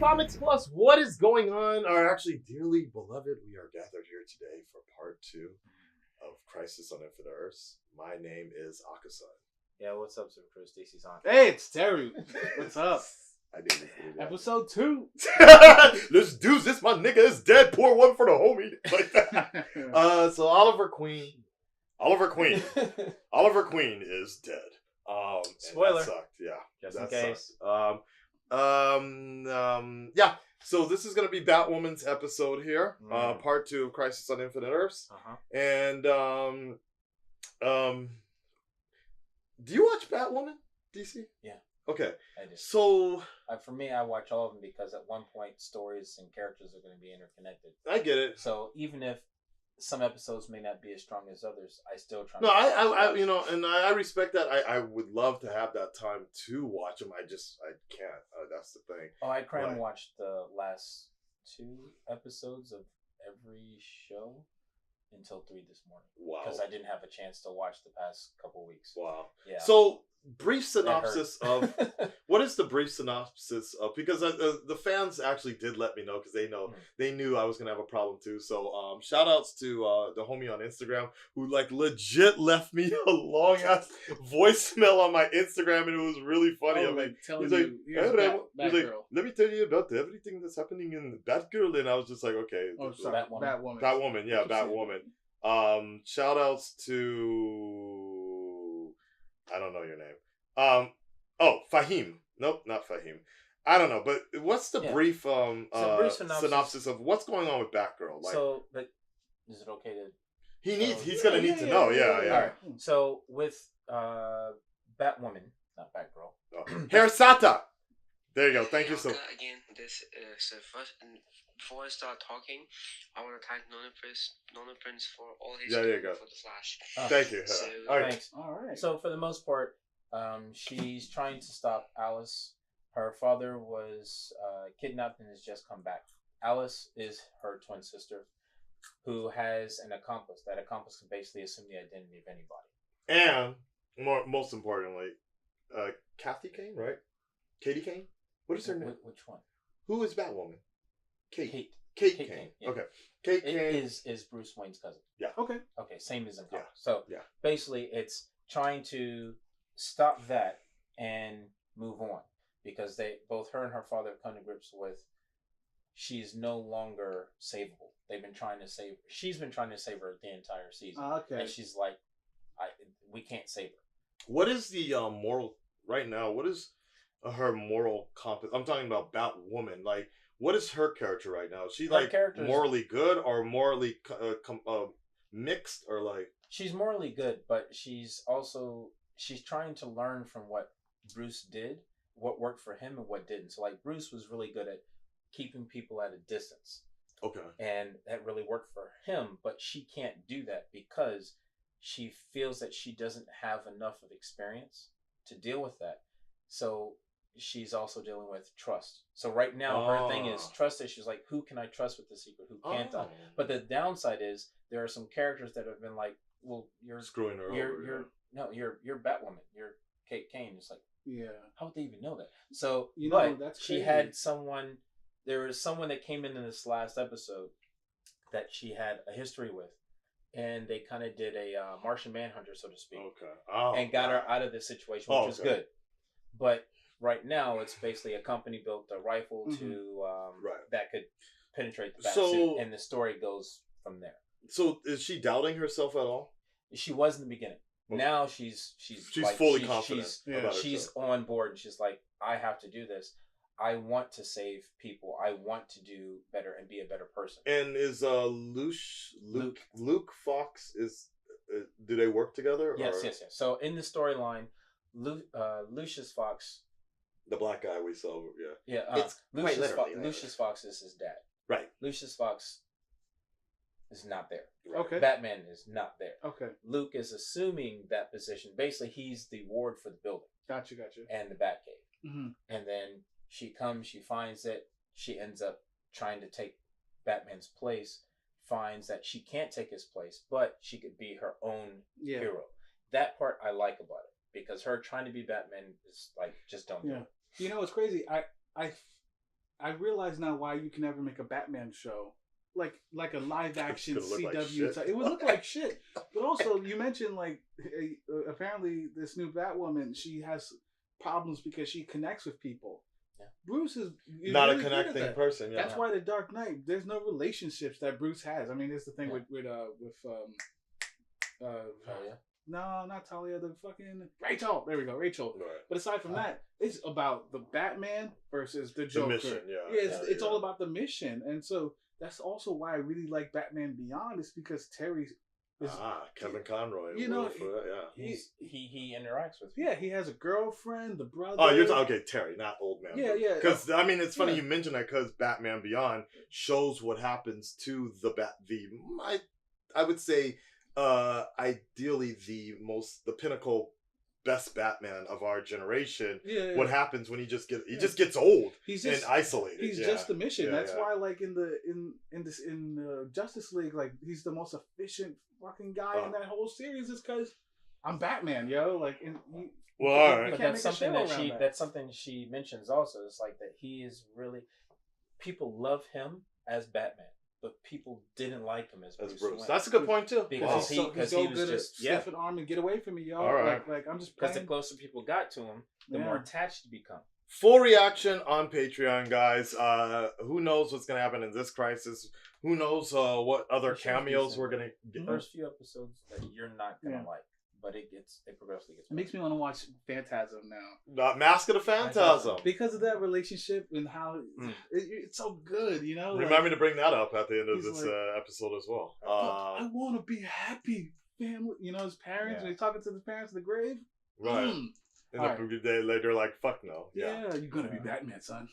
Comics Plus, what is going on? Or actually, dearly beloved, we are gathered here today for part 2 of Crisis on Infinite Earths. My name is Akasan. Yeah, what's up, Super Cruz? DC's on. Hey, it's Terry. What's up? I didn't do that. Episode 2. Let's do this. My nigga is dead. Pour one for the homie. Like that. So Oliver Queen is dead. Spoiler. That sucked. Yeah. Just that in case. Sucked. Yeah. So this is gonna be Batwoman's episode here. Part 2 of Crisis on Infinite Earths. And do you watch Batwoman, DC? Yeah. Okay. I do. So For me, I watch all of them because at one point stories and characters are going to be interconnected. I get it. So even if some episodes may not be as strong as others, I still try. No, I respect that. I would love to have that time to watch them. I can't. That's the thing. Oh, I watched the last 2 episodes of every show until 3 this morning. Wow. Because I didn't have a chance to watch the past couple weeks. Wow. Yeah. So, brief synopsis of what is the brief synopsis of, because the fans actually did let me know because they knew I was gonna have a problem too. So shout outs to the homie on Instagram who like legit left me a long ass voicemail on my Instagram, and it was really funny. Oh, I'm like, telling he's you, like, here's he's like, Batgirl. let me tell you about everything that's happening in Batgirl, and I was just like, okay. Oh, sorry. Batwoman, yeah, Batwoman. Shout outs to, I don't know your name. Fahim. Nope, not Fahim. I don't know, but what's the brief brief synopsis of what's going on with Batgirl? Like, so, but is it okay to? He's gonna need to know. Yeah. All right. So with Batwoman, not Batgirl. Harsata. There you go. Thank you so much. Again, this is first. Before I start talking, I want to thank Nona Prince for all his there you go. For the Flash. Thank you. So, Thanks. All right. So for the most part, she's trying to stop Alice. Her father was kidnapped and has just come back. Alice is her twin sister, who has an accomplice. That accomplice can basically assume the identity of anybody. And most importantly, Kathy Kane, right? Katie Kane. What is her name? Which one? Who is Batwoman? Kate Kane. Kane. Yeah. Okay. Kate Kane is Bruce Wayne's cousin. Yeah. Okay. Okay. Same as in comics. Yeah. So basically, it's trying to stop that and move on because her and her father have come to grips with she's no longer savable. They've been trying to save. She's been trying to save her the entire season. Okay. And she's like, we can't save her. What is the moral right now? What is her moral compass? I'm talking about Batwoman. Like, what is her character right now? Is she like morally good or morally mixed, or like? She's morally good, but she's trying to learn from what Bruce did, what worked for him and what didn't. So like Bruce was really good at keeping people at a distance. Okay. And that really worked for him, but she can't do that because she feels that she doesn't have enough of experience to deal with that. So she's also dealing with trust. So right now her thing is trust issues. Like, who can I trust with the secret? Who can't I? But the downside is there are some characters that have been like, well, you're screwing her over. You're Batwoman. You're Kate Kane. It's like, how would they even know that? So that's she had someone. There was someone that came in this last episode that she had a history with, and they kind of did a Martian Manhunter, so to speak. Okay. And got her out of this situation, which was good. But right now, it's basically a company built a rifle that could penetrate the batsuit, and the story goes from there. So is she doubting herself at all? She was in the beginning. Okay. Now she's fully confident. She's on board. And she's like, I have to do this. I want to save people. I want to do better and be a better person. And is Luke Fox do they work together? Yes. So in the storyline, Lucius Fox, the black guy we saw, Lucius Fox is his dad. Right. Lucius Fox is not there. Right. Okay. Batman is not there. Okay. Luke is assuming that position. Basically, he's the ward for the building. Gotcha. And the Batcave. Mm-hmm. And then she comes, she finds it. She ends up trying to take Batman's place. Finds that she can't take his place, but she could be her own hero. That part I like about it because her trying to be Batman is like, just don't do it. You know what's crazy? I realize now why you can never make a Batman show like a live action CW. Like it would look like shit. But also, you mentioned like apparently this new Batwoman, she has problems because she connects with people. Yeah. Bruce is not really a connecting person. Yeah. That's why the Dark Knight. There's no relationships that Bruce has. I mean, it's the thing with no, not Talia. The fucking Rachel. There we go, Rachel. Right. But aside from that, it's about the Batman versus the Joker. The mission, it's all about the mission, and so that's also why I really like Batman Beyond. Is because Terry is Kevin Conroy. You know, he interacts with. Yeah, he has a girlfriend, the brother. Oh, you're talking Terry, not old man. Yeah, yeah. Because I mean, it's funny you mention that because Batman Beyond shows what happens to I would say. Ideally the pinnacle best Batman of our generation. Yeah. What happens when he just gets old and isolated. He's just the mission. That's why like in Justice League, like he's the most efficient fucking guy in that whole series is because I'm Batman, yo. Like all right. But that's something she mentions also. It's like that he is really people love him as Batman. But people didn't like him as Bruce. That's a good point too. Because he was just stiff an arm and get away from me, y'all. All right. Like I'm just because the closer people got to him, the more attached he become. Full reaction on Patreon, guys. Who knows what's gonna happen in this crisis? Who knows what other cameos we're gonna get? The first few episodes that you're not gonna like. But it progressively gets better. It makes me want to watch Phantasm now. Mask of the Phantasm. Because of that relationship and how it's so good, you know? Remind me to bring that up at the end of this episode as well. I want to be happy, family. You know, his parents, when he's talking to the parents in the grave. Right. And they're like, fuck no. Yeah, you're going to be Batman, son.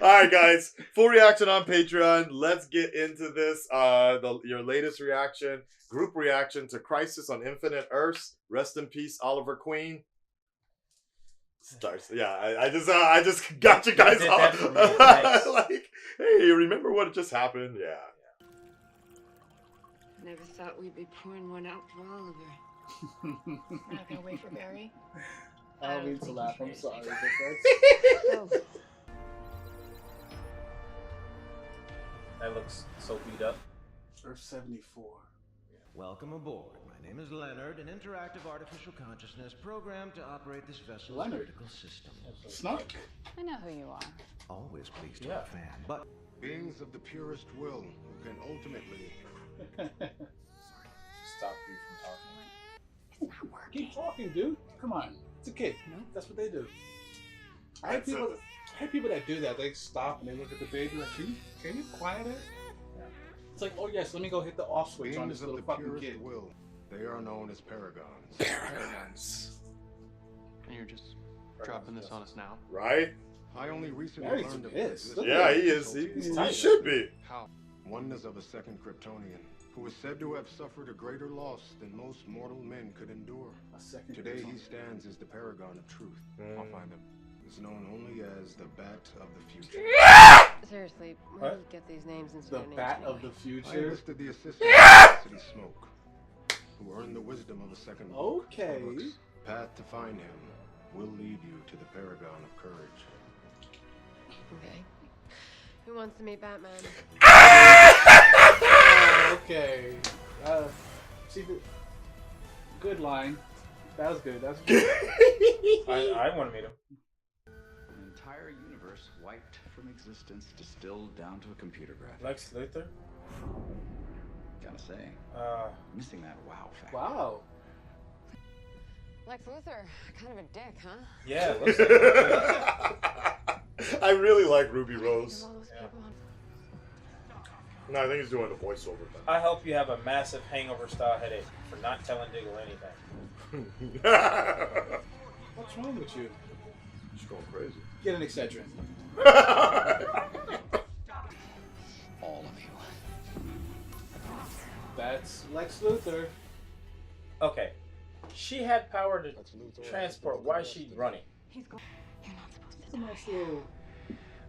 All right, guys. Full reaction on Patreon. Let's get into this. Your latest reaction, group reaction to Crisis on Infinite Earths. Rest in peace, Oliver Queen. Starts. Yeah, I just got you guys off. Like, hey, remember what just happened? Yeah. Never thought we'd be pouring one out for Oliver. We're not gonna wait for Barry. I don't mean to laugh. I'm sorry. That looks so beat up. Earth 74. Welcome aboard. My name is Leonard, an interactive artificial consciousness programmed to operate this vessel's critical system. Snark? I know who you are. Always pleased to be a fan, but beings of the purest will who can ultimately stop you from talking. It's not working. Keep talking, dude. Come on. It's a kid. No, that's what they do. I had people that do that. They stop and they look at the baby like, can you quiet it? Yeah. It's like, oh yes, let me go hit the off switch on this little fucking kid. Will. They are known as paragons. Paragons. And you're just dropping this on us now? Right? I only recently learned of this. Yeah, he is. He should be. How? One is of a second Kryptonian who is said to have suffered a greater loss than most mortal men could endure. Today he stands as the paragon of truth. I'll find him. Is known only as the Bat of the Future. Seriously, where do you get these names and the Bat of the I Future? enlisted the assistant of City Smoke, who earned the wisdom of a second. Okay. Path to find him will lead you to the paragon of courage. Okay. Who wants to meet Batman? Okay. See, good line. That was good. That's good. I want to meet him. An entire universe wiped from existence, distilled down to a computer graphic. Lex Luthor? Gotta say, missing that wow factor. Wow. Lex Luthor, kind of a dick, huh? Yeah, looks like I really like Ruby Rose. Yeah. No, I think he's doing the voiceover thing. I hope you have a massive hangover-style headache for not telling Diggle anything. What's wrong with you? She's going crazy. Get an Excedrin. All of you. That's Lex Luthor. Okay. She had power to transport. Why is she running? He's going. You're not supposed to.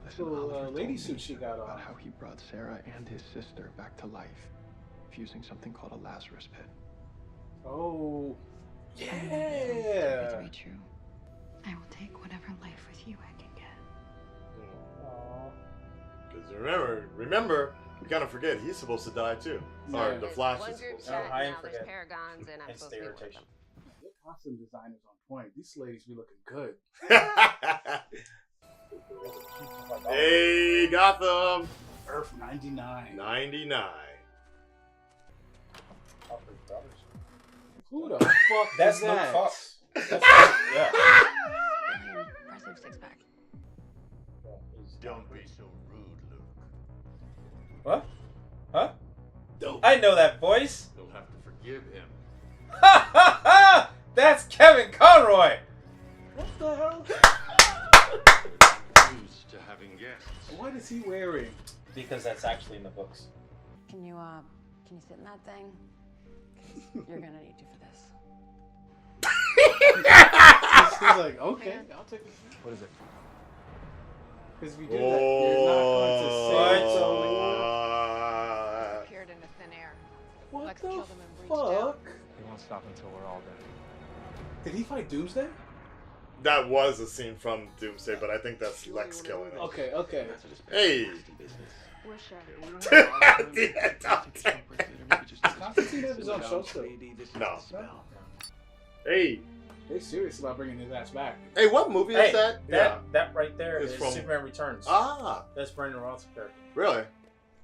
It's a nice little lady suit she got on. About how he brought Sarah and his sister back to life, fusing something called a Lazarus pit. Oh, yeah. It's very true. I will take whatever life with you I can get. Because remember, we kind of forget he's supposed to die too. Yeah. Or the Flash One is group supposed to chat, die. now there's paragons, and I'm supposed to be one of them. Your costume designer's on point. These ladies be looking good. Hey, Gotham! Earth 99. 99. Who the fuck That's is Luke that? Fox. That's yeah. Impressive six pack. Don't be so rude, Luke. What? Huh? Don't. I know that voice. You'll have to forgive him. Ha ha ha! That's Kevin Conroy. What the hell? Used to having guests. What is he wearing? Because that's actually in the books. Can you sit in that thing? 'Cause you're gonna need to for this. He's like, okay, I'll take it. What is it? Because if you do that, you're not going to say so. Appeared into thin air. What Lex the killed him and reached out. fuck? He won't stop until we're all dead. Did he fight Doomsday? That was a scene from Doomsday, but I think that's Lex killing him. Okay, okay. Hey! Wish Constantine has his own show still. No. Hey! They're serious about bringing his ass back. Hey, what movie is that? That right there It's is from- Superman Returns. Ah! That's Brandon Routh's character. Really?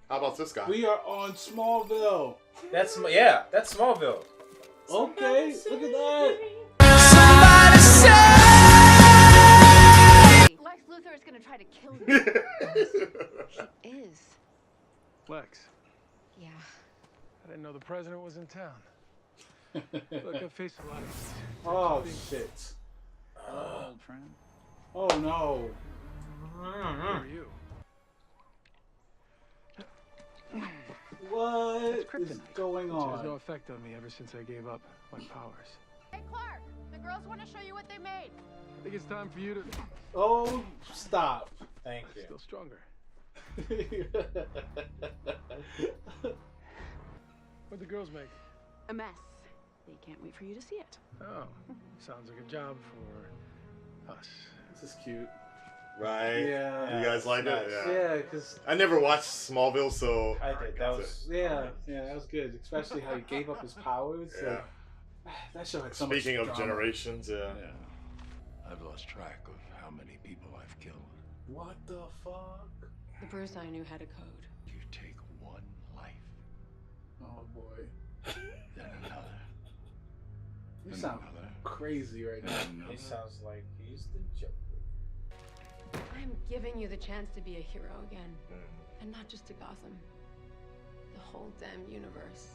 How about this guy? We are on Smallville. That's Smallville. Okay, look at that. Lex Luthor is gonna try to kill you. He is. Lex, Yeah. I didn't know the president was in town. Look, I faced a lot of... Oh, shit. Old friend. Oh, no. Who are you? What is going Which has no on? effect on me ever since I gave up my powers. Hey, Clark. The girls want to show you what they made. I think it's time for you to... Oh, stop. Thank you. Still stronger. What'd the girls make? A mess. They can't wait for you to see it. Oh, sounds like a job for us. This is cute. Right? Yeah. You guys liked it? Nice. Yeah. Yeah, because... I never watched Smallville, so... I did. That was Yeah, that was good. Especially how he gave up his powers. Yeah. That show had so much Speaking of drama. generations, yeah. I've lost track of how many people I've killed. What the fuck? The first I knew had a code. You take one life, Oh, boy. then another, You then sound another, crazy right now. then He another. sounds like he's the Joker. I'm giving you the chance to be a hero again. And not just to Gotham. The whole damn universe.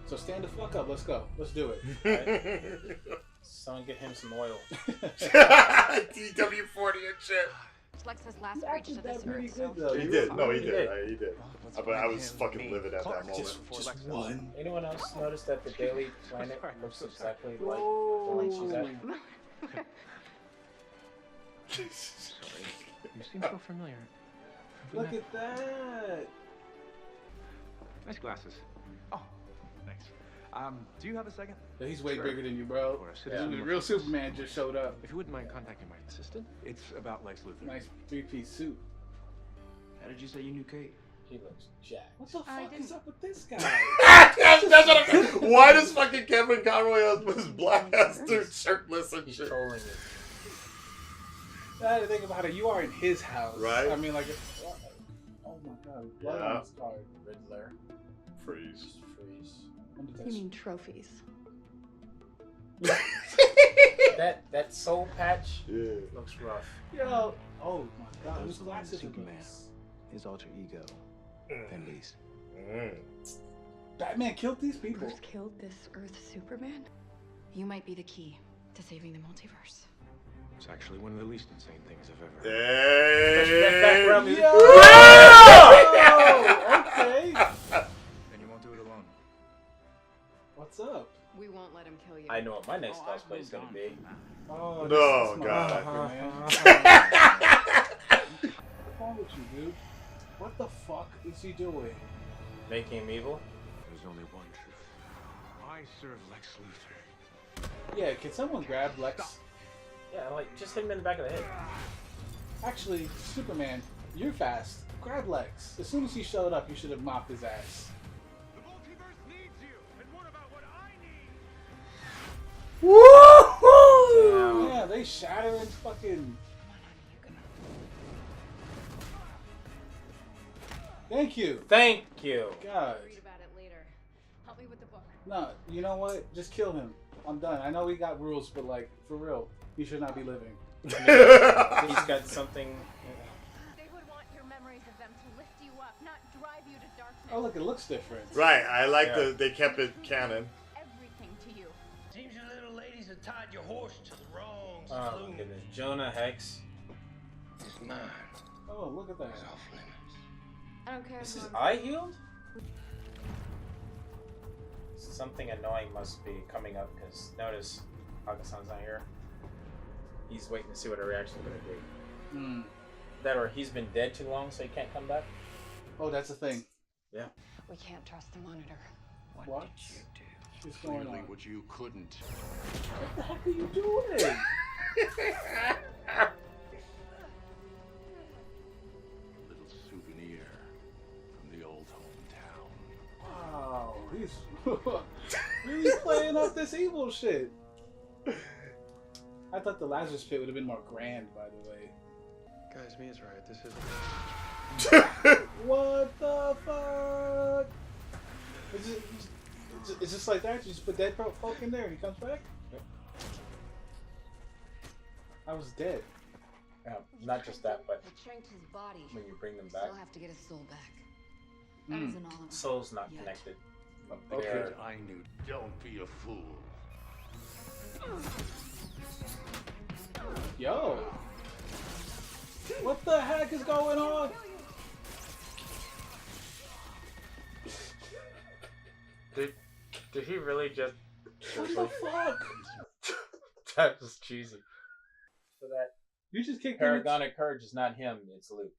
So stand the fuck up. Let's go. Let's do it. Someone get him some oil. DW40 and shit. Lex's last He reach acted to that this pretty earth. good, So though. He did. No, he He did. did. He did. But I was fucking livid at that moment. Just one. Anyone else notice that the Daily Planet looks exactly like the Oh. one she's at? You seem so familiar. Look at that. Nice glasses. Oh, thanks. Do you have a second? Yeah, he's way Sure. bigger than you, bro. For a citizen The of real Earth. Superman just showed up. If you wouldn't mind contacting my assistant. It's about Lex Luthor. Nice three-piece suit. How did you say you knew Kate? He looks jacked. What the fuck is up with this guy? That's what I'm, why does fucking Kevin Conroy have his black ass dude shirtless and He's shit? trolling it. I had to think about it. You are in his house. Right. I mean, like, oh my god, blood Yeah. on his card. Riddler. Freeze. Freeze. You mean trophies? That soul patch Yeah. looks rough. Yo. Oh my god, Those his glasses are Superman. nice. His alter ego, Fenley's. Batman killed these people. Bruce killed this Earth Superman? You might be the key to saving the multiverse. It's actually one of the least insane things I've ever Hey. Background music. Yo! Oh, okay. And you won't do it alone. What's up? We won't let him kill you. I know what my next I've cosplay is gonna moved be. on from that. Oh, No, this God. motherfucker, man. What's wrong with you, dude? What the fuck is he doing? Making him evil? There's only one truth. I serve Lex Luthor. Yeah, can someone grab Lex? Yeah, like, just hit him in the back of the head. Actually, Superman, you're fast. Grab Lex. As soon as he showed up, you should have mopped his ass. The multiverse needs you, and what about what I need? Woohoo! Yeah, they shatter and fucking. Thank you. Thank you. God. Read about it later. Help me with the book. No, you know what? Just kill him. I'm done. I know we got rules, but like, for real, he should not be living. He's got something. They would want your memories of them to lift you up, not drive you to darkness. Oh, look, it looks different. Right, I like they kept it canon. Everything to you. Seems you little ladies have tied your horse to the wrong Oh my goodness, Jonah Hex. It's mine. Oh, look at that. It's off limits. I don't care. Is his eye healed? Something annoying must be coming up because notice Akasan's not here. He's waiting to see what her reaction is going to be. Hmm. That or he's been dead too long, so he can't come back. Oh, that's a thing. Yeah. We can't trust the monitor. What? Did you do? What's going Clearly on? what you couldn't. What the heck are you doing? Little souvenir from the old hometown. Wow, he's really playing up this evil shit. I thought the Lazarus Pit would have been more grand, by the way. Guys, Mia's right. This is. What the fuck? It's just like that? You just put dead folk in there and he comes back? Yep. I was dead. Yeah, not just that, but It shanked his body. when you bring them We back, still have to get his soul back. That isn't all of it. soul's not Yet. connected. But Okay. they're- I knew. Don't be a fool. Yo! What the heck is going on? Did he really just... What the fuck? That was cheesy. So that You just kicked him. Paragonic Courage is not him, it's Luke.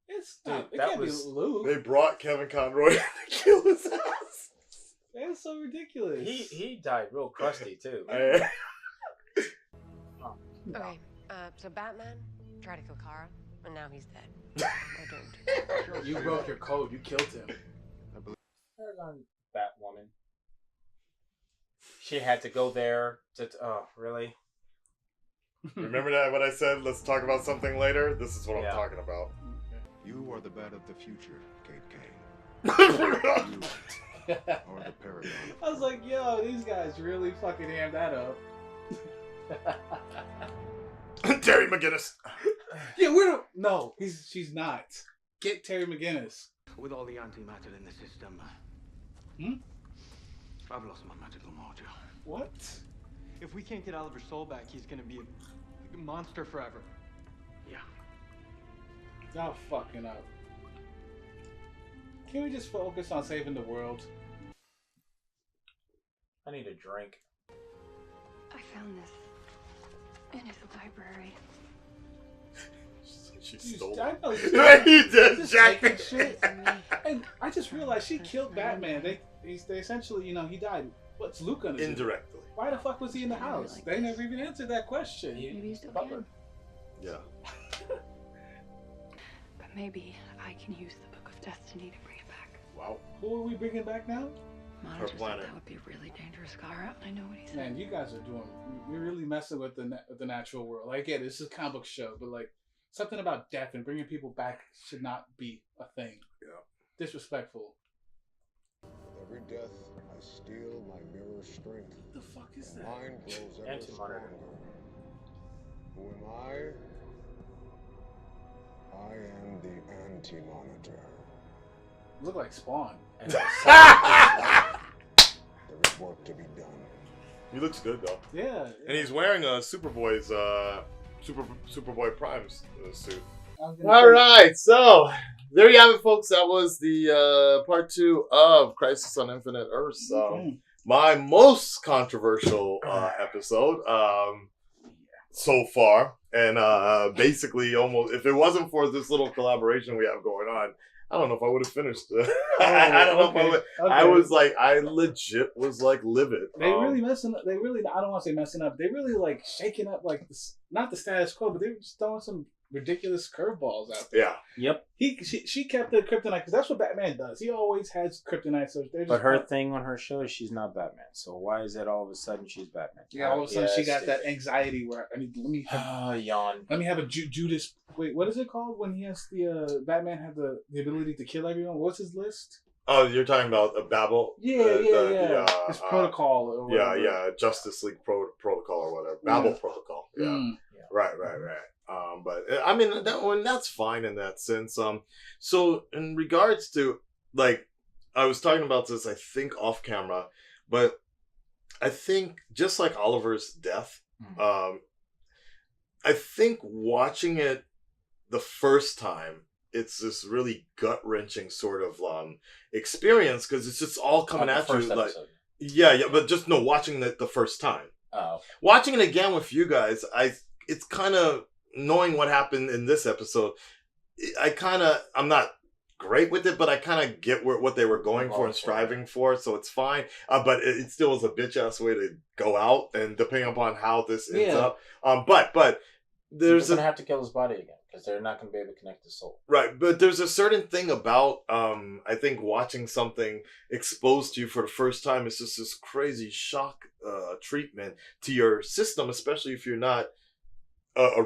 It's Dude, not. It that can't was- be Luke. They brought Kevin Conroy to kill his ass. That's so ridiculous. He died real crusty too. Okay, so Batman tried to kill Kara, and now he's dead. We're doomed. You broke your code. You killed him. Paragon Batwoman. She had to go there to... Oh, really? Remember that what I said? Let's talk about something later. This is what I'm talking about. You are the bat of the future, Kate Kane. You are the paragon. I was like, yo, these guys really fucking hammed that up. Terry McGinnis. Yeah, no, she's not. Get Terry McGinnis. With all the antimatter in the system, I've lost my magical mojo. What? If we can't get Oliver's soul back, he's gonna be a monster forever. Yeah. Y'all fucking up. Can we just focus on saving the world? I need a drink. I found this in his library. She You- stole I it. know, just- He did, just Jack. taking shit. And I just realized she killed Batman. They essentially, he died. What's Luke gonna do? Indirectly. Why the fuck was he in the house? They never even answered that question. Maybe you still can. Yeah. But maybe I can use the Book of Destiny to bring it back. Wow. Who are we bringing back now? Monitor said planet. that would be really dangerous, Kara. I know what he said. Man, you guys are you're really messing with the natural world. I get it, this is a comic book show, but like something about death and bringing people back should not be a thing. Yeah. Disrespectful. With every death, I steal my mirror strength. What the fuck is And that? mine grows ever Anti-monitor. stronger. Who am I? I am the anti-monitor. Look like Spawn. There is work to be done. He looks good though. Yeah. And he's wearing a Superboy's Superboy Prime's suit. I'm gonna All say- right, so there you have it, folks. That was the part 2 of Crisis on Infinite Earths. My most controversial episode so far, and basically almost if it wasn't for this little collaboration we have going on, I don't know if I would have finished it. I don't know if I would. Okay. I was like, I legit was like livid. They really messing up. They really, I don't want to say messing up. They really like shaking up like this, not the status quo, but they were just throwing some ridiculous curveballs out there. Yeah. Yep. She kept the kryptonite because that's what Batman does. He always has kryptonite. So they're just. But her thing on her show is she's not Batman. So why is it all of a sudden she's Batman? Yeah, all of a sudden she got that anxiety where let me yawn. Let me have a Judas. Wait, what is it called when he has the Batman have the ability to kill everyone? What's his list? Oh, you're talking about Babel? Yeah. His protocol. Or whatever. Yeah. Justice League protocol or whatever. Babel protocol. Yeah. Right. But I mean, that's fine in that sense. So in regards to like, I was talking about this, I think off camera, but I think just like Oliver's death, I think watching it the first time, it's this really gut wrenching sort of experience because it's just all coming at you like, yeah, but just watching it the first time. Oh, watching it again with you guys, it's kind of knowing what happened in this episode. I'm not great with it, but I kind of get what they were going for and striving for, so it's fine. But it still was a bitch ass way to go out, and depending upon how this ends up, but there's gonna have to kill his body again because they're not gonna be able to connect the soul. Right, but there's a certain thing about I think watching something exposed to you for the first time is just this crazy shock treatment to your system, especially if you're not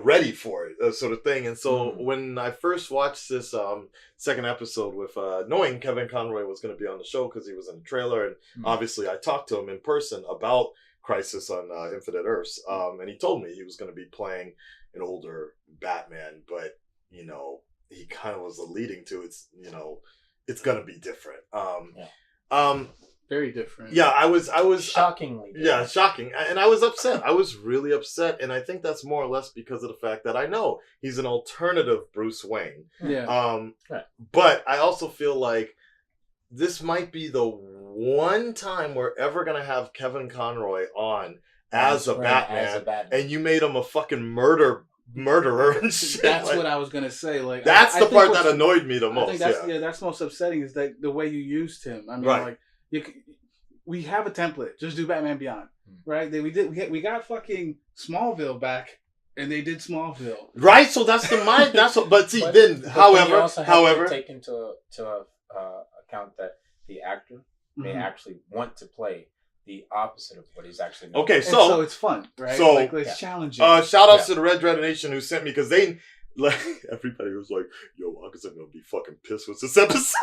ready for it, sort of thing. And so when I first watched this second episode with knowing Kevin Conroy was going to be on the show because he was in the trailer, and obviously I talked to him in person about Crisis on Infinite Earths, and he told me he was going to be playing an older Batman, but he kind of was alluding to it's going to be different. Very different. Yeah, I was shockingly different. Yeah, shocking. And I was upset. I was really upset, and I think that's more or less because of the fact that I know he's an alternative Bruce Wayne. Yeah. But I also feel like this might be the one time we're ever gonna have Kevin Conroy on as a Batman, and you made him a fucking murderer and shit. That's what I was gonna say. Like that's the part that annoyed me the most. I think that's most upsetting is that the way you used him. I mean, like. We have a template. Just do Batman Beyond, right? We got fucking Smallville back, and they did Smallville, right? So that's the mind. That's what. But see, then, however, to take into account that the actor may actually want to play the opposite of what he's actually known. Okay, so it's fun, right? So it's challenging. Shout outs to the Red Dread Nation who sent me because they. Like everybody was like, "Yo, Akasan gonna be fucking pissed with this episode."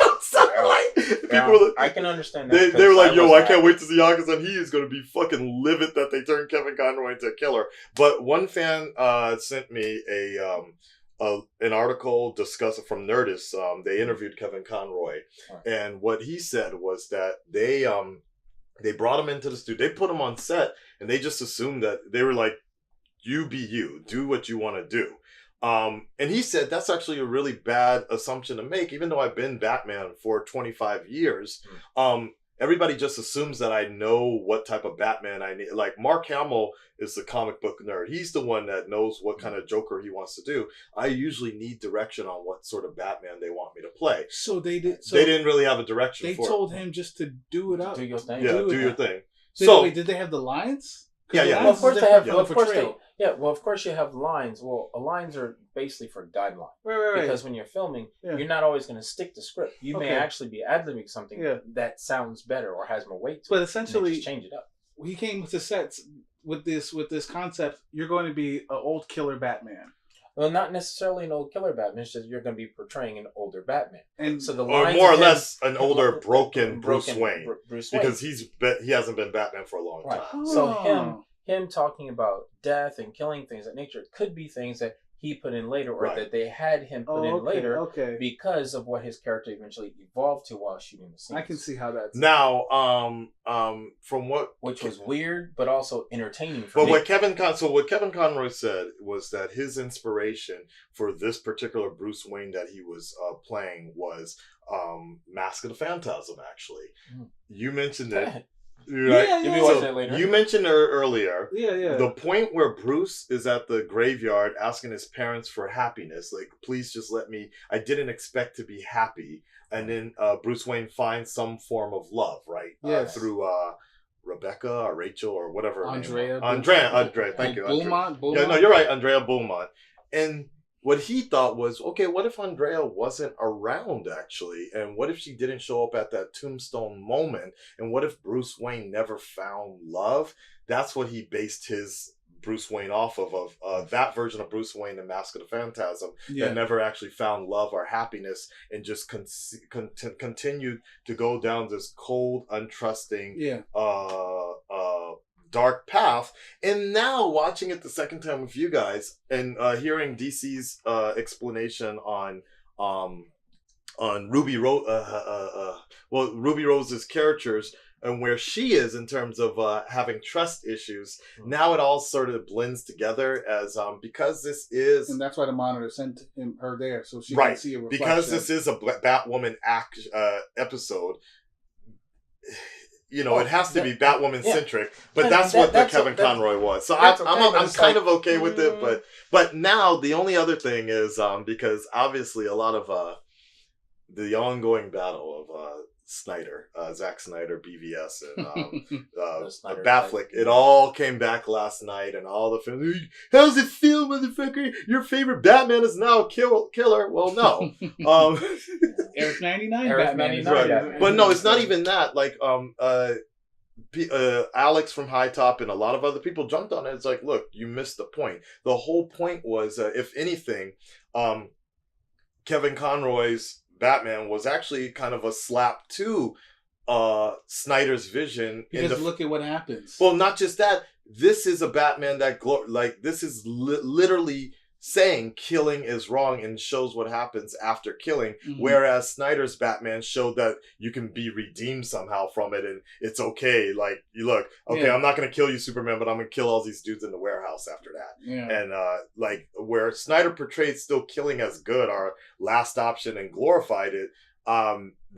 People were like, I can understand that. They were like, "Yo, I can't wait to see Akasan. He is gonna be fucking livid that they turned Kevin Conroy into a killer." But one fan sent me an article discussing from Nerdist. They interviewed Kevin Conroy, and what he said was that they brought him into the studio, they put him on set, and they just assumed that they were like, "You be you, do what you want to do." And he said that's actually a really bad assumption to make, even though I've been Batman for 25 years. Everybody just assumes that I know what type of Batman I need. Like Mark Hamill is the comic book nerd. He's the one that knows what kind of Joker he wants to do. I usually need direction on what sort of Batman they want me to play. So they did. So they didn't really have a direction. They told him just to do it up. Do your thing. Yeah, do your thing. So did they have the lines? Yeah. Well, of course they have. Well, of course you have lines. Well, lines are basically for guideline. Right. Because when you're filming, you're not always going to stick to script. You may actually be ad-libbing something that sounds better or has more weight to it. But it. essentially, just change it up. He came to sets with this concept. You're going to be an old killer Batman. Well, not necessarily an old killer Batman. It's just you're going to be portraying an older Batman, and so the or more or less an older broken Bruce Wayne, because he hasn't been Batman for a long time. Oh. So him talking about death and killing things of nature could be things that he put in later, or that they had him put in later, because of what his character eventually evolved to while shooting the scenes. I can see how that's now. From which was weird, but also entertaining. But what Kevin Conroy said was that his inspiration for this particular Bruce Wayne that he was playing was Mask of the Phantasm. Actually, you mentioned it. Right. Yeah, You'll be yeah. watching So it later. you mentioned her earlier. Yeah. The point where Bruce is at the graveyard asking his parents for happiness, like, please just let me. I didn't expect to be happy, and then Bruce Wayne finds some form of love, right? Yes. Through Rebecca or Rachel or whatever. her name was. Andrea. Andrea. Thank you. Beaumont. Yeah, no, you're right, Andrea Beaumont. And what he thought was, okay, what if Andrea wasn't around actually? And what if she didn't show up at that tombstone moment? And what if Bruce Wayne never found love? That's what he based his Bruce Wayne off of that version of Bruce Wayne in Mask of the Phantasm that never actually found love or happiness and just continued to go down this cold, untrusting, dark path. And now watching it the second time with you guys and hearing DC's explanation on Ruby Rose, Ruby Rose's characters and where she is in terms of having trust issues. Now it all sort of blends together as because this is, and that's why the Monitor sent her there so she can see a reflection. Because this is a Batwoman episode. You know, it has to be Batwoman centric, but that's what Kevin Conroy was. So I'm kind of okay with it, but now the only other thing is because obviously a lot of the ongoing battle of Snyder, Zack Snyder, BVS, and Batfleck, it all came back last night, and all the films. How's it feel, motherfucker? Your favorite Batman is now a killer. Well, no. Earth 99 Earth Batman 99 right. Batman. But no, it's not even that. Like Alex from High Top and a lot of other people jumped on it. It's like, look, you missed the point. The whole point was, if anything, Kevin Conroy's Batman was actually kind of a slap to Snyder's vision. Because look at what happens. Well, not just that. This is a Batman that this is literally saying killing is wrong and shows what happens after killing. Mm-hmm. Whereas Snyder's Batman showed that you can be redeemed somehow from it and it's okay. Like, you look, okay, I'm not going to kill you, Superman, but I'm going to kill all these dudes in the warehouse after that. Yeah. And like where Snyder portrayed still killing as good, our last option, and glorified it.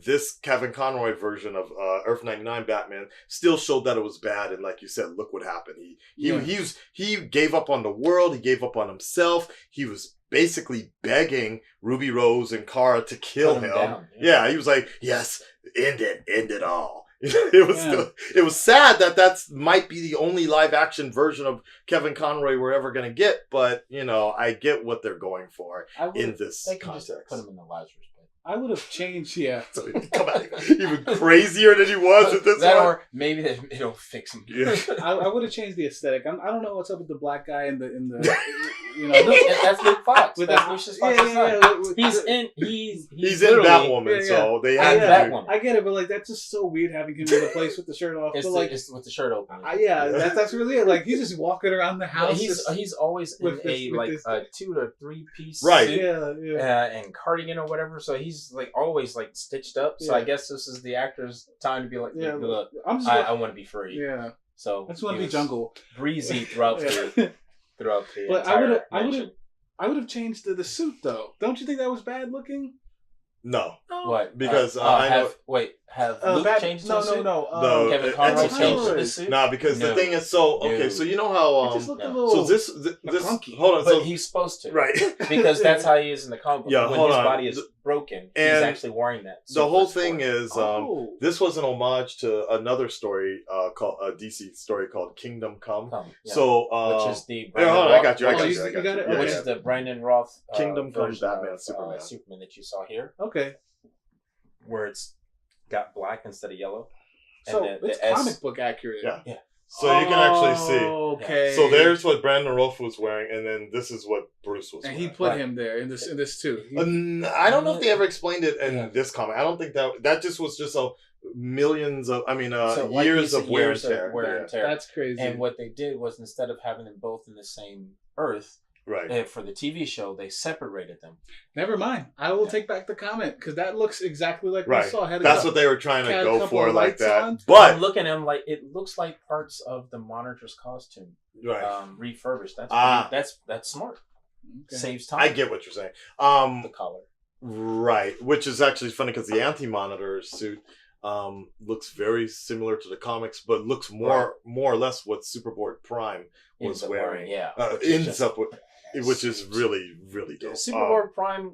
This Kevin Conroy version of Earth 99 Batman still showed that it was bad, and like you said, look what happened. He gave up on the world. He gave up on himself. He was basically begging Ruby Rose and Kara to kill him. Down, he was like, "Yes, end it all." It was sad that might be the only live action version of Kevin Conroy we're ever gonna get, but you know, I get what they're going for in this context. Just put him in the Lazarus pit. I would have changed, so he come out even crazier than he was at this one. Or maybe it'll fix him. Yeah. I would have changed the aesthetic. I don't know what's up with the black guy in the you know. That's Luke Fox. That's Lucius Fox's son. He's in Batwoman, so they had Batwoman. I get it, but like that's just so weird having him in the place with the shirt off. It's with the shirt open. That's really it. Like he's just walking around the house. He's always in a 2 to 3 piece suit, and cardigan or whatever. So he's like always like stitched up. So I guess this is the actor's time to be like, look, I want to be free. Yeah. So I just want to be jungle breezy throughout the But entire I would have changed the suit though. Don't you think that was bad looking? No. What? Because have Luke changed the suit? No. Kevin Conroy changed the suit? No, because the thing is, so you know how it just looked a little this hold on, but he's supposed to, right? Because that's how he is in the comic book. Yeah, when his body is broken, he's actually wearing that suit. The whole thing is this was an homage to another story called a DC story called Kingdom Come. So which is the I got you. Which is the Brandon Roth Kingdom Come Batman Superman that you saw here. Okay. Where it's got black instead of yellow. So it's comic book accurate. Yeah. So you can actually see. Okay. So there's what Brandon Routh was wearing, and then this is what Bruce was wearing. And he put him there in this too. I don't know if they ever explained it in this comic. I don't think that just was just millions of years of wear and tear. That's crazy. And what they did was, instead of having them both in the same Earth, right, for the TV show, they separated them. Never mind. I will take back the comment because that looks exactly like we saw. That's what they were trying to go for, like that. On. But I'm looking at him like it looks like parts of the Monitor's costume, refurbished. That's smart. Okay. Saves time. I get what you're saying. The collar, right? Which is actually funny because the Anti-Monitor suit looks very similar to the comics, but looks more or less what Superboy Prime was wearing. Which is really, really dope. Superboy Prime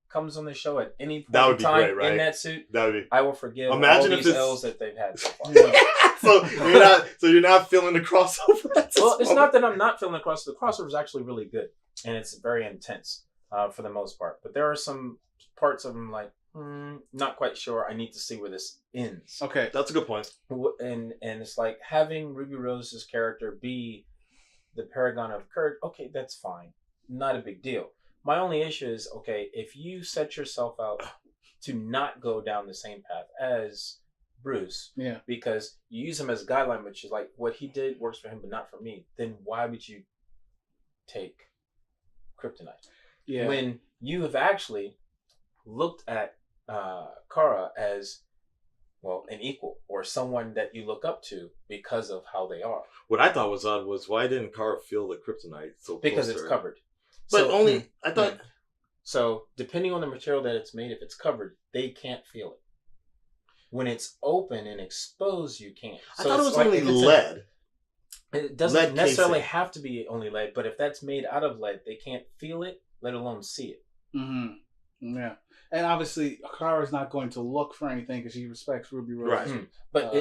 comes on the show at any point that would in be time great, right? in that suit. That would be. I will forgive Imagine all if these it's... L's that they've had so far. so you're not feeling the crossover. Well, it's not that I'm not feeling the crossover. The crossover is actually really good, and it's very intense for the most part. But there are some parts of them like not quite sure. I need to see where this ends. Okay, that's a good point. And it's like having Ruby Rose's character be the paragon of Kurt. Okay, that's fine. Not a big deal. My only issue is, okay, if you set yourself out to not go down the same path as Bruce, because you use him as a guideline, which is like what he did works for him, but not for me, then why would you take Kryptonite? Yeah. When you have actually looked at Kara as, well, an equal or someone that you look up to because of how they are. What I thought was odd was why didn't Kara feel the kryptonite so close because to it's her? covered. But so, only I thought. So depending on the material that it's made, if it's covered, they can't feel it. When it's open and exposed, you can't. So I thought it was like, only lead. It doesn't lead necessarily casing. have to be only lead, but if that's made out of lead, they can't feel it, let alone see it. Mm-hmm. Yeah. And obviously, Kara's not going to look for anything because she respects Ruby Rose. Right. But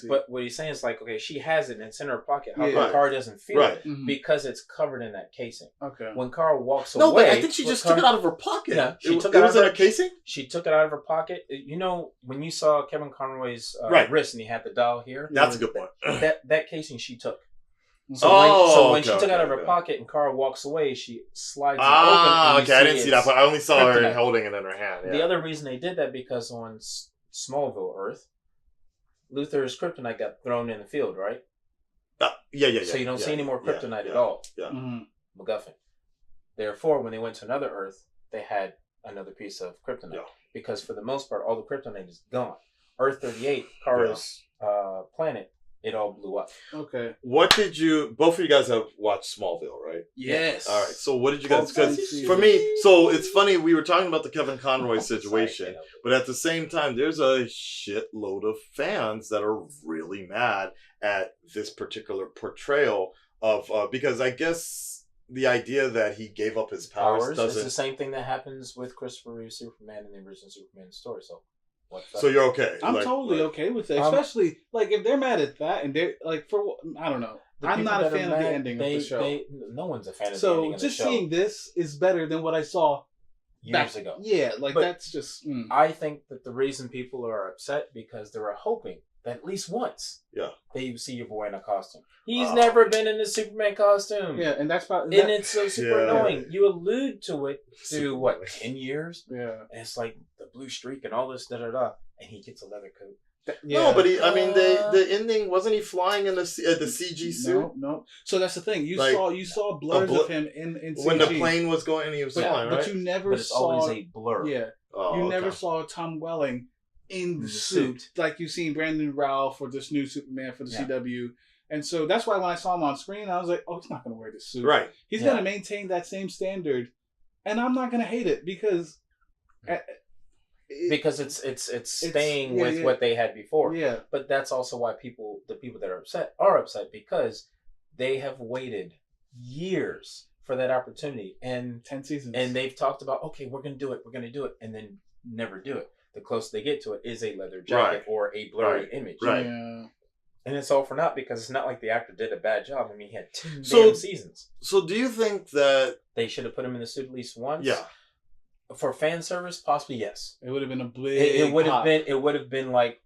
but what he's saying is like, okay, she has it and it's in her pocket. How come Kara doesn't feel it? Mm-hmm. Because it's covered in that casing. Okay. When Kara walks No, away, but I think she just took it out of her pocket. Yeah, it was in a casing. She took it out of her pocket. You know, when you saw Kevin Conroy's wrist and he had the doll here, that's a good point. That casing she took. So when she took it out of her pocket and Kara walks away, she slides it open. I didn't see that, but I only saw her holding it in her hand. Yeah. The other reason they did that because on Smallville Earth, Luthor's kryptonite got thrown in the field, right? Yeah. So you don't see any more kryptonite at all. Yeah. MacGuffin. Therefore, when they went to another Earth, they had another piece of kryptonite because for the most part, all the kryptonite is gone. Earth 38, Kara's planet. It all blew up. Okay. What did you... Both of you guys have watched Smallville, right? Yes. All right. So what did you guys... Because for me... So it's funny, we were talking about the Kevin Conroy situation, but at the same time, there's a shitload of fans that are really mad at this particular portrayal of... because I guess the idea that he gave up his powers doesn't... It's the same thing that happens with Christopher Reeve's Superman in the original Superman story, so... So you're okay? I'm totally okay with it, especially like if they're mad at that and they're like I don't know. I'm not a fan of the ending of the show. No one's a fan of the ending of the show. So just seeing this is better than what I saw years ago. Yeah, like but that's just. I think that the reason people are upset because they were hoping that at least once, they see your boy in a costume. He's never been in a Superman costume. Yeah, and that's probably it's so super annoying. You allude to it through what 10 years? Yeah, and it's like the blue streak and all this and he gets a leather coat. No, but the ending wasn't he flying in the CG suit? No. So that's the thing. You saw blurs of him in CG when the plane was going and he was flying, right? But you never saw. It's always a blur. Yeah, you never saw Tom Welling in the suit like you've seen Brandon Ralph or this new Superman for the CW. And so that's why when I saw him on screen, I was like, oh, he's not going to wear this suit. Right. He's going to maintain that same standard. And I'm not going to hate it because... because it's staying with what they had before. Yeah. But that's also why the people that are upset because they have waited years for that opportunity. And 10 seasons. And they've talked about, okay, we're going to do it, and then never do it. The closer they get to it is a leather jacket or a blurry image. Right. Yeah. And it's all for naught because it's not like the actor did a bad job. I mean, he had 10 damn seasons. So do you think that... They should have put him in the suit at least once? Yeah. For fan service, possibly yes. It would have been a big It would have been like...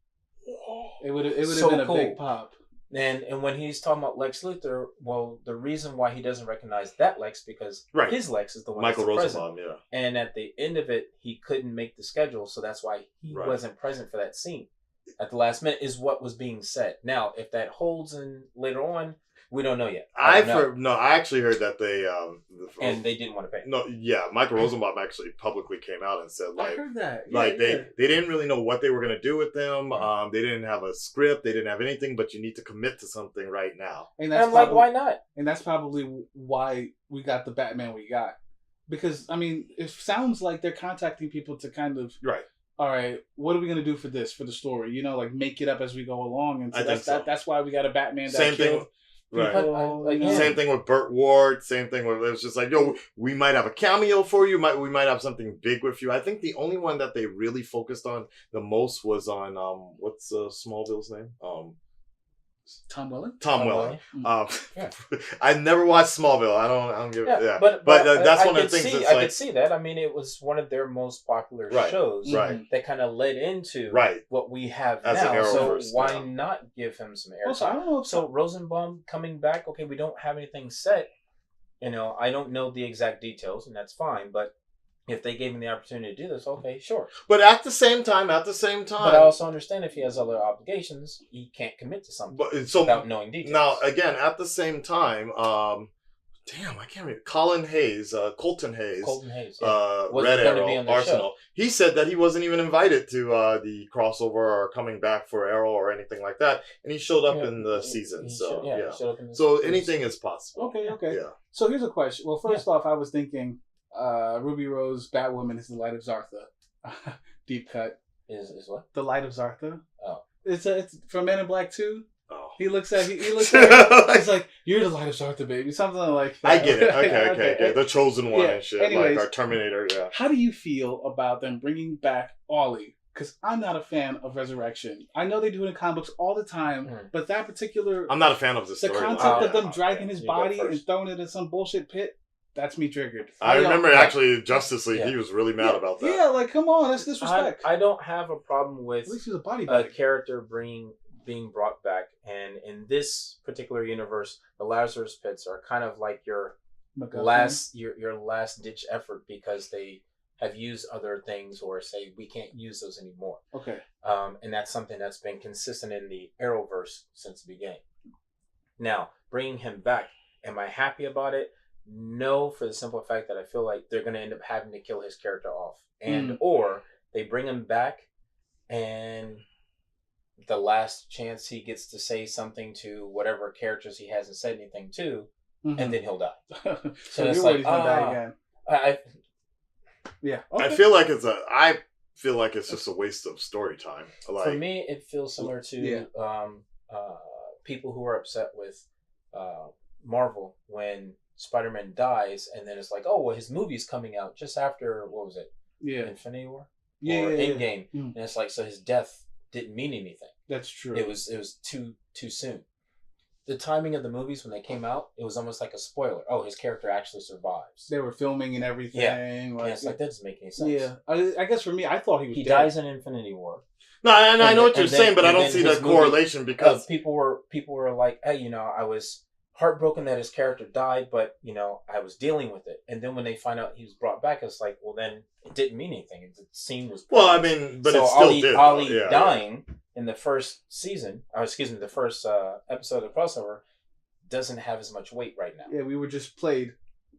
It would have been a big pop. And when he's talking about Lex Luthor, well, the reason why he doesn't recognize that Lex because his Lex is the one Michael that's Rosenbaum, present. And at the end of it, he couldn't make the schedule, so that's why he wasn't present for that scene. At the last minute is what was being said. Now, if that holds in later on, we don't know yet. I actually heard that they and they didn't want to pay. No, yeah, Michael Rosenbaum actually publicly came out and said I heard that. They didn't really know what they were going to do with them. They didn't have a script. They didn't have anything. But you need to commit to something right now. And that's like, why not? And that's probably why we got the Batman we got. Because I mean, it sounds like they're contacting people to kind of all right, what are we gonna do for the story? You know, like make it up as we go along, and so that's why we got a Batman that Same killed. thing. Right. People, Same thing with Burt Ward. Same thing with it was just like, yo, we might have a cameo for you. We might have something big with you. I think the only one that they really focused on the most was on what's Smallville's name? Tom Welling. I never watched Smallville. I don't give. Yeah, but that's one of the things. I could see that. I mean, it was one of their most popular shows. Right. That kind of led into what we have as now. So why now. Not give him some airtime? So Rosenbaum coming back. Okay, we don't have anything set. You know, I don't know the exact details, and that's fine. But if they gave him the opportunity to do this, okay, sure. But at the same time. But I also understand if he has other obligations, he can't commit to something without knowing details. Now, again, at the same time, I can't remember. Colton Hayes, yeah. Red Arrow, Arsenal. Show. He said that he wasn't even invited to the crossover or coming back for Arrow or anything like that, and he showed up in the season. So anything is possible. Okay. Yeah. So here's a question. Well, first off, I was thinking. Ruby Rose Batwoman is the Light of Zartha. Deep cut. Is what? The Light of Zartha. Oh. It's from Men in Black 2. Oh. He looks at her. He's like, "You're the Light of Zartha, baby." Something like that. I get it. Okay. The chosen one and shit. Anyways, like our Terminator, How do you feel about them bringing back Ollie? Because I'm not a fan of Resurrection. I know they do it in comic books all the time, but that particular... I'm not a fan of the story. The concept of them dragging his body and throwing it in some bullshit pit, that's me triggered. I remember actually Justice League, he was really mad about that. Yeah, like, come on, that's disrespect. I don't have a problem with at least he's a body character being brought back. And in this particular universe, the Lazarus Pits are kind of like your last ditch effort because they have used other things or say we can't use those anymore. Okay. And that's something that's been consistent in the Arrowverse since the beginning. Now, bringing him back, am I happy about it? No, for the simple fact that I feel like they're going to end up having to kill his character off. And or they bring him back and the last chance he gets to say something to whatever characters he hasn't said anything to, and then he'll die. So it's like, die again. Yeah. Okay. I feel like it's just a waste of story time. Like, for me, it feels similar to people who are upset with Marvel when Spider-Man dies, and then it's like, oh, well, his movie's coming out just after, what was it? Yeah. Infinity War? Yeah. Or Endgame. And it's like, so his death didn't mean anything. That's true. It was too soon. The timing of the movies when they came out, it was almost like a spoiler. Oh, his character actually survives. They were filming and everything. Yeah. It's like, that doesn't make any sense. Yeah. I guess for me, I thought he dead. Dies in Infinity War. No, and I know what you're saying, but I don't see the correlation because people were like, hey, I was heartbroken that his character died, but I was dealing with it. And then when they find out he was brought back, it's like, well, then it didn't mean anything. The scene was well, I mean, but so it still did. Ollie dying in the first season, or excuse me, the first episode of Crossover doesn't have as much weight right now. Yeah, we were just played.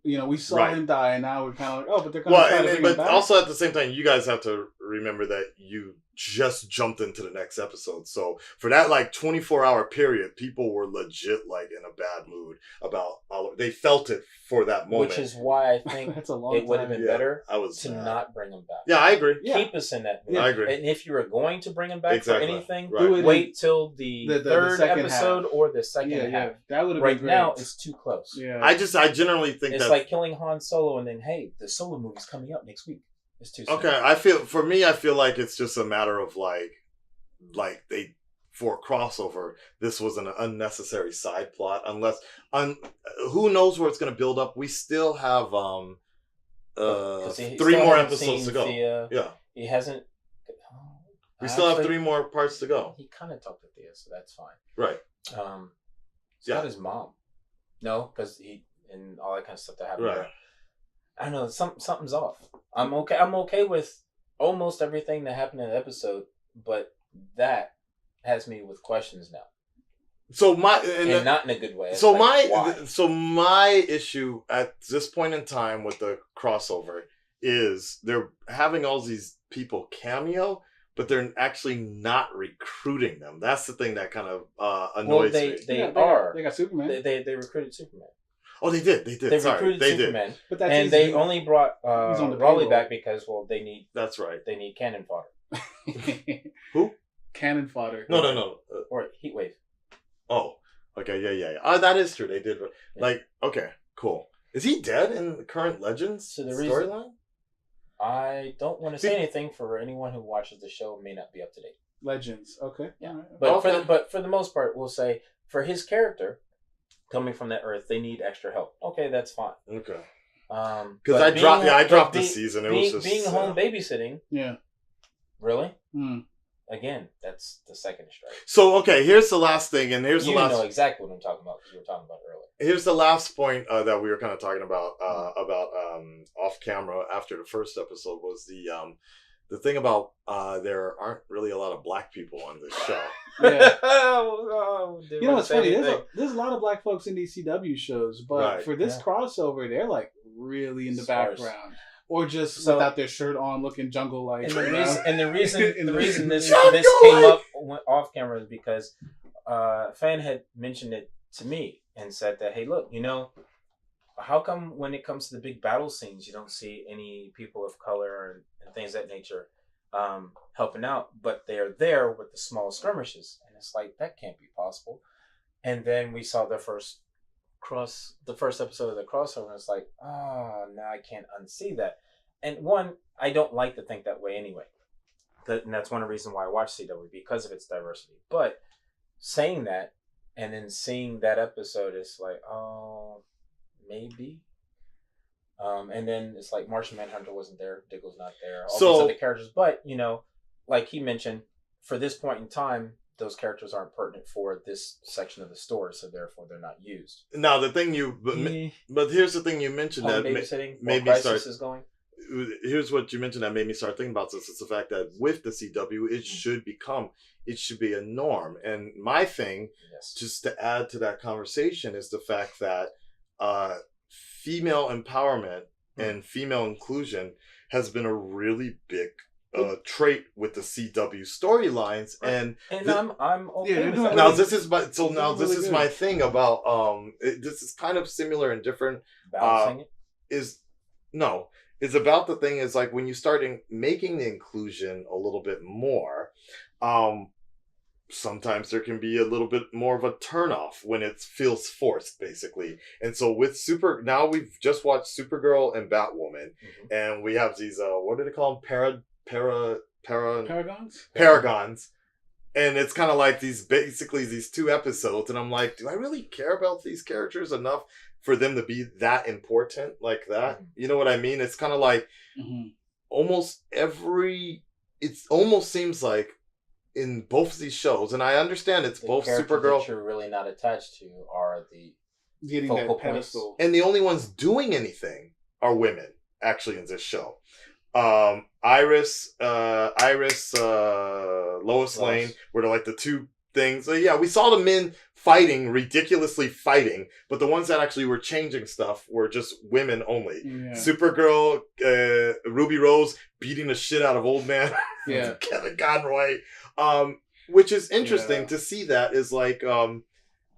We saw him die, and now we're kind of like, oh, but they're going to try to bring him back. But also at the same time, you guys have to remember that you just jumped into the next episode. So for that 24-hour period, people were legit in a bad mood about all of, they felt it for that moment. Which is why I think That's a long it would have been better to not bring him back. Yeah, I agree. Keep us in that mood. I agree. And if you were going to bring him back for anything, right. wait till the third episode or the second half. Yeah, that would have been great. Right now, it's too close. Yeah. I generally think it's like killing Han Solo and then, hey, the Solo movie's coming up next week. It's too soon. Okay, I feel like it's just a matter of they for a crossover, this was an unnecessary side plot. Unless who knows where it's going to build up. We still have 3 more episodes to go. He hasn't. We still have 3 more parts to go. He kind of talked to Thea, so that's fine. Right. It's not his mom. No, because he and all that kind of stuff that happened. Right. I don't know. Something's off. I'm okay with almost everything that happened in the episode, but that has me with questions now. So not in a good way. So my issue at this point in time with the crossover is they're having all these people cameo, but they're actually not recruiting them. That's the thing that kind of annoys me. They are. They got Superman. They recruited Superman. Oh, they did. They recruited Superman, did. But that's and they only brought Raleigh back because they need. That's right. They need cannon fodder. Who? Cannon fodder. No. Or Heatwave. Oh, okay, yeah. Oh, that is true. They did. Like, okay, cool. Is he dead in the current Legends storyline? I don't want to say anything for anyone who watches the show may not be up to date. Legends, okay. Yeah. Right. But for the most part, we'll say for his character coming from that Earth, they need extra help. Okay, that's fine. Okay. Because I dropped this season. It was just being home babysitting. Yeah. Really? Again, that's the second strike. So okay, here's the last thing, and here's the last. You know exactly what I'm talking about because you were talking about it earlier. Here's the last point that we were kind of talking about off camera after the first episode was the thing about there aren't really a lot of black people on this show. Yeah. You know, it's funny. There's a lot of black folks in these CW shows, but for this crossover, they're like really in the background. Or just without their shirt on, looking jungle-like. And the reason this came up off camera is because a fan had mentioned it to me and said that, hey, look, how come when it comes to the big battle scenes, you don't see any people of color and things of that nature helping out, but they're there with the small skirmishes, and it's like that can't be possible. And then we saw the first episode of the crossover, and it's like, oh, now I can't unsee that. And one, I don't like to think that way anyway. And that's one of the reasons why I watch CW, because of its diversity. But saying that, and then seeing that episode, it's like, oh, maybe. And then it's like Martian Manhunter wasn't there, Diggle's not there, all these other characters. But, like he mentioned, for this point in time, those characters aren't pertinent for this section of the story, so therefore they're not used. Now, the thing but here's the thing you mentioned that made me start. Is going. Here's what you mentioned that made me start thinking about this. It's the fact that with the CW, it should be a norm. And my thing, just to add to that conversation, is the fact that female empowerment and female inclusion has been a really big trait with the CW storylines, and I'm okay with that. Now this is my thing about this is kind of similar and different. Is about the thing is like when you start making the inclusion a little bit more, sometimes there can be a little bit more of a turnoff when it feels forced, basically. And so with now we've just watched Supergirl and Batwoman, and we have these what do they call them? Paragons. And it's kind of like these two episodes, and I'm like, do I really care about these characters enough for them to be that important like that? You know what I mean? It's kind of like it almost seems like in both of these shows, and I understand it's both Supergirl. That you're really not attached to are the focal points, and the only ones doing anything are women actually in this show. Iris, Lois Lane were like the two things. So yeah, we saw the men ridiculously fighting, but the ones that actually were changing stuff were just women only. Yeah. Supergirl, Ruby Rose beating the shit out of old man Kevin Conroy, which is interesting to see. That is like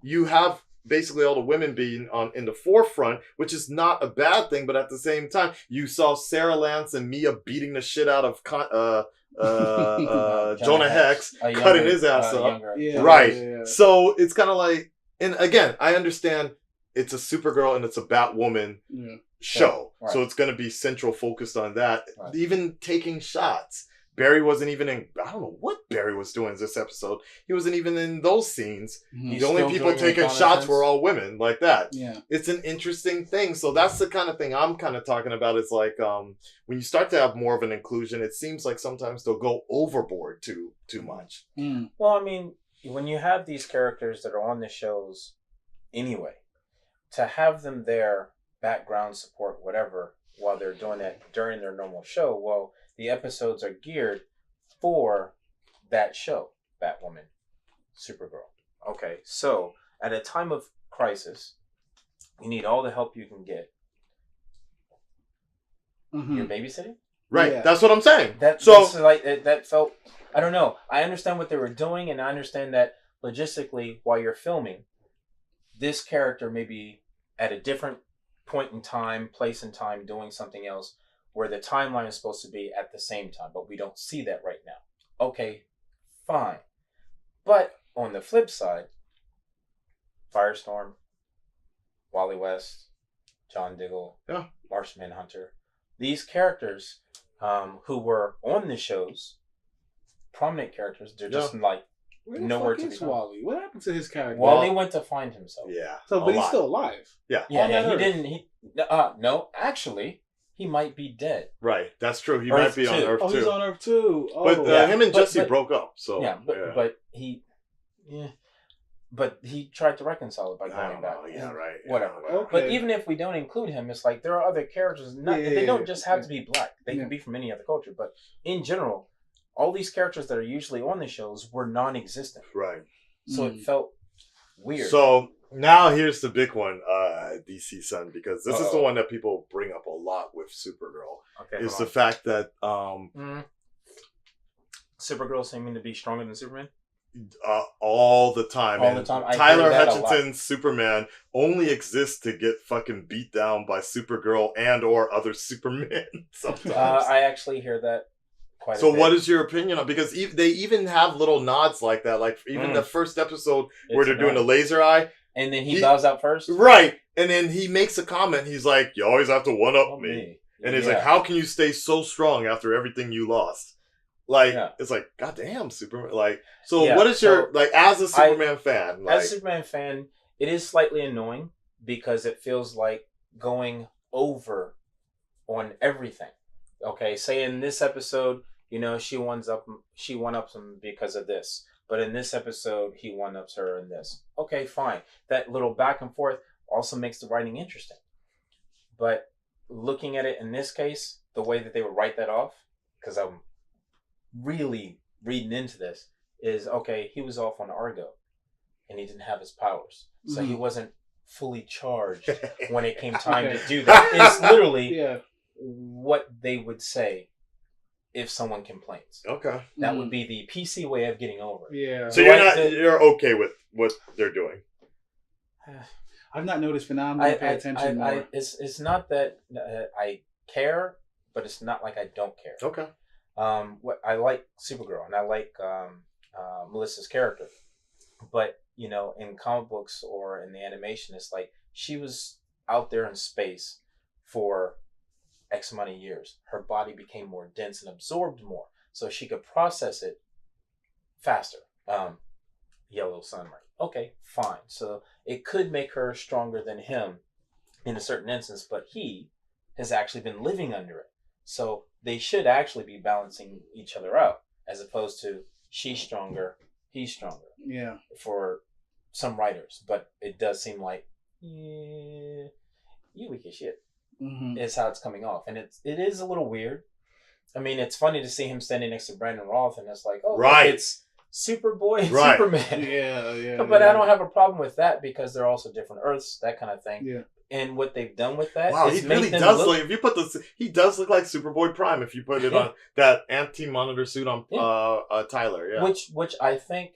you have basically all the women being in the forefront, which is not a bad thing, but at the same time, you saw Sarah Lance and Mia beating the shit out of Jonah Hex, cutting his ass up. Right. So it's kind of like, and again, I understand it's a Supergirl and it's a Batwoman show, so it's going to be central focused on that. Even taking shots. Barry wasn't even in. I don't know what Barry was doing this episode. He wasn't even in those scenes. The only people taking shots were all women, like that. Yeah, it's an interesting thing. So that's the kind of thing I'm kind of talking about. It's like when you start to have more of an inclusion, it seems like sometimes they'll go overboard too much. Well, I mean, when you have these characters that are on the shows anyway, to have them there, background support, whatever, while they're doing that during their normal show, well, the episodes are geared for that show, Batwoman, Supergirl. Okay, so at a time of crisis, you need all the help you can get. You're babysitting? Right, that's what I'm saying. That felt, I don't know. I understand what they were doing, and I understand that logistically, while you're filming, this character may be at a different point in time, place in time, doing something else, where the timeline is supposed to be at the same time, but we don't see that right now. Okay, fine. But on the flip side, Firestorm, Wally West, John Diggle, Martian Manhunter, these characters who were on the shows, prominent characters, they're just like nowhere to be found. Wally? What happened to his character? Wally went to find himself. Yeah. So, but he's still alive. Yeah. Yeah, he didn't. No, actually, he might be dead. Right, that's true. He might be on Earth too. Oh, he's on Earth too. Oh. But him and Jesse broke up. So but he, but he tried to reconcile it by going back. Yeah, right. Whatever. Okay. But even if we don't include him, it's like there are other characters. They don't just have to be black. They can be from any other culture. But in general, all these characters that are usually on the shows were non-existent. Right. So it felt weird. So now here's the big one, DC Sun, because this is the one that people bring up a lot with Supergirl. Okay, is the fact that Supergirl seeming to be stronger than Superman? All the time. All the time. Tyler Hutchinson's Superman only exists to get fucking beat down by Supergirl and or other Supermen sometimes. I actually hear that quite a bit. So what is your opinion on, because they even have little nods like that, like even the first episode where they're doing the laser eye. And then he bows out first? Right. And then he makes a comment. He's like, you always have to one-up me. And he's like, how can you stay so strong after everything you lost? Like, it's like, goddamn, Superman. Like, so what is your, like, as a Superman fan? Like, as a Superman fan, it is slightly annoying because it feels like going over on everything. Okay, say in this episode, you know, she one-ups him because of this. But in this episode, he one-ups her in this. Okay, fine. That little back and forth also makes the writing interesting. But looking at it in this case, the way that they would write that off, because I'm really reading into this, is, okay, he was off on Argo, and he didn't have his powers. So he wasn't fully charged when it came time to do that. It's literally what they would say if someone complains. Okay. That would be the PC way of getting over it. Yeah. So you're okay with what they're doing? I've not noticed, but now I'm going to pay attention more. It's not that I care, but it's not like I don't care. Okay. What I like Supergirl, and I like Melissa's character. But, you know, in comic books or in the animation, it's like she was out there in space for X amount of years. Her body became more dense and absorbed more, so she could process it faster. Yellow sun, right? Okay, fine. So it could make her stronger than him in a certain instance, but he has actually been living under it. So they should actually be balancing each other out, as opposed to she's stronger, he's stronger. Yeah. For some writers, but it does seem like you weak as shit. Is how it's coming off, and it is a little weird. I mean, it's funny to see him standing next to Brandon Roth, and it's like, oh, look, it's Superboy and Superman. Yeah. But I don't have a problem with that because they're also different Earths, that kind of thing. Yeah. And what they've done with that, wow, is he really does look. If you put he does look like Superboy Prime. If you put it on that anti-monitor suit on Tyler, which I think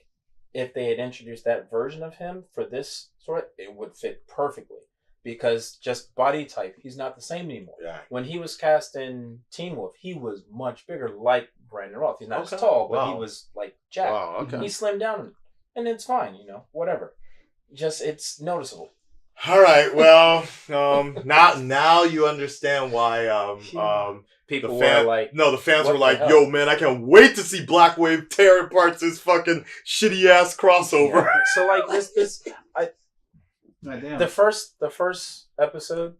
if they had introduced that version of him for this sort, it would fit perfectly. Because just body type, he's not the same anymore. Yeah. When he was cast in Teen Wolf, he was much bigger, like Brandon Roth. He's not as tall, but he was like jacked. Wow, okay. He slimmed down, and it's fine, you know, whatever. Just, it's noticeable. All right, well, now you understand why people were like, the fans were like, yo, man, I can't wait to see Black Wave tear apart this fucking shitty ass crossover. Yeah. So like the first episode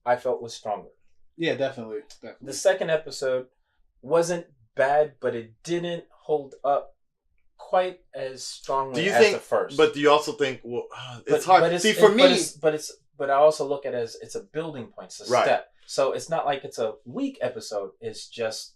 I felt was stronger. Yeah, definitely. The second episode wasn't bad, but it didn't hold up quite as strongly as the first. But do you also think, well, it's hard. But I also look at it as it's a building point, it's a step. So it's not like it's a weak episode. It's just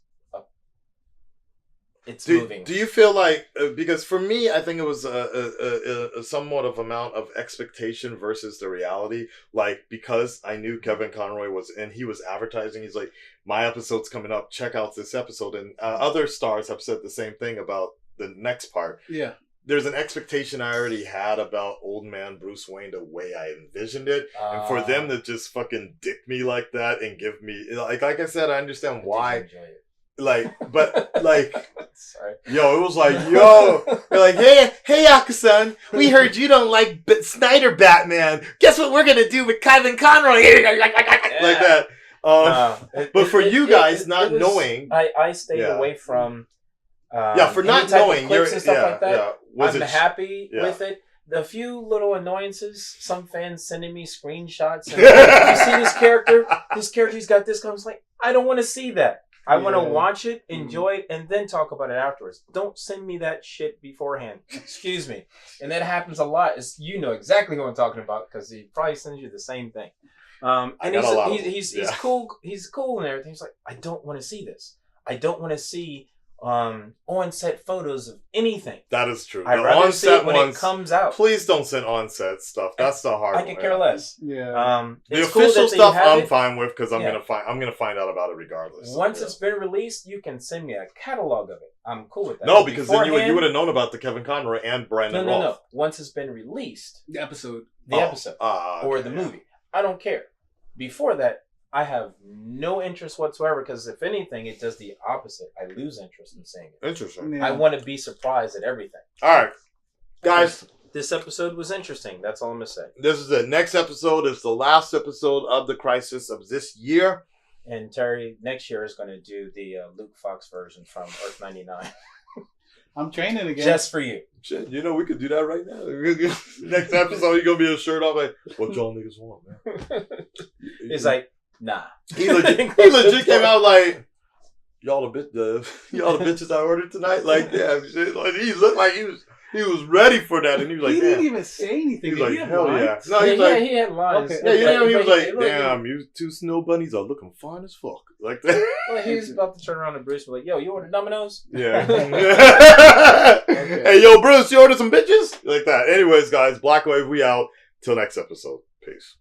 moving. Do you feel like, because for me, I think it was a somewhat of amount of expectation versus the reality. Like, because I knew Kevin Conroy he was advertising. He's like, my episode's coming up. Check out this episode. And other stars have said the same thing about the next part. Yeah. there's an expectation I already had about old man Bruce Wayne the way I envisioned it, and for them to just fucking dick me like that and give me like I said, I understand why. Like, but like, sorry. Yo, it was like, yo, they're like, hey, Akasan, we heard you don't like Snyder Batman. Guess what we're gonna do with Kevin Conroy? Like that. But for you guys not knowing, I stayed away from. For not knowing, you're and stuff like that. I'm happy Yeah. with it. The few little annoyances, some fans sending me screenshots. And, you see this character? This character's got this. I was like, I don't want to see that. I want to watch it, enjoy it, and then talk about it afterwards. Don't send me that shit beforehand. Excuse me. And that happens a lot. You know exactly who I'm talking about because he probably sends you the same thing. And he's cool. He's cool and everything. He's like, I don't want to see this. I don't want to see on-set photos of anything. That is true. I'd rather see it when it comes out. Please don't send on-set stuff. That's the hard one. I could care less. Yeah. The official stuff I'm fine with because I'm gonna find out about it regardless. Once it's been released, you can send me a catalog of it. I'm cool with that. No, because then you would have known about the Kevin Conroy and Brandon Roth. No. Once it's been released, the episode or the movie, I don't care. Before that, I have no interest whatsoever because if anything, it does the opposite. I lose interest in seeing it. Interesting. Yeah. I want to be surprised at everything. All right, guys. This episode was interesting. That's all I'm going to say. This is the next episode. It's the last episode of the Crisis of this year. And Terry, next year is going to do the Luke Fox version from Earth 99. I'm training again. Just for you. Shit, we could do that right now. Next episode, you're going to be a shirt off like, what y'all niggas want, man? It's like, nah. He legit came out like, y'all the bitches I ordered tonight. Like, yeah, shit. Like, he looked like he was ready for that, and he was like, he didn't even say anything. He was like, hell lines? yeah. No, he had lines. Okay. Yeah, he was like, damn, you two snow bunnies are looking fine as fuck. Like that. Well, he was about to turn around to Bruce and be like, yo, you ordered Domino's? Yeah. Hey, yo, Bruce, you ordered some bitches? Like that. Anyways, guys, Black Wave, we out. Till next episode. Peace.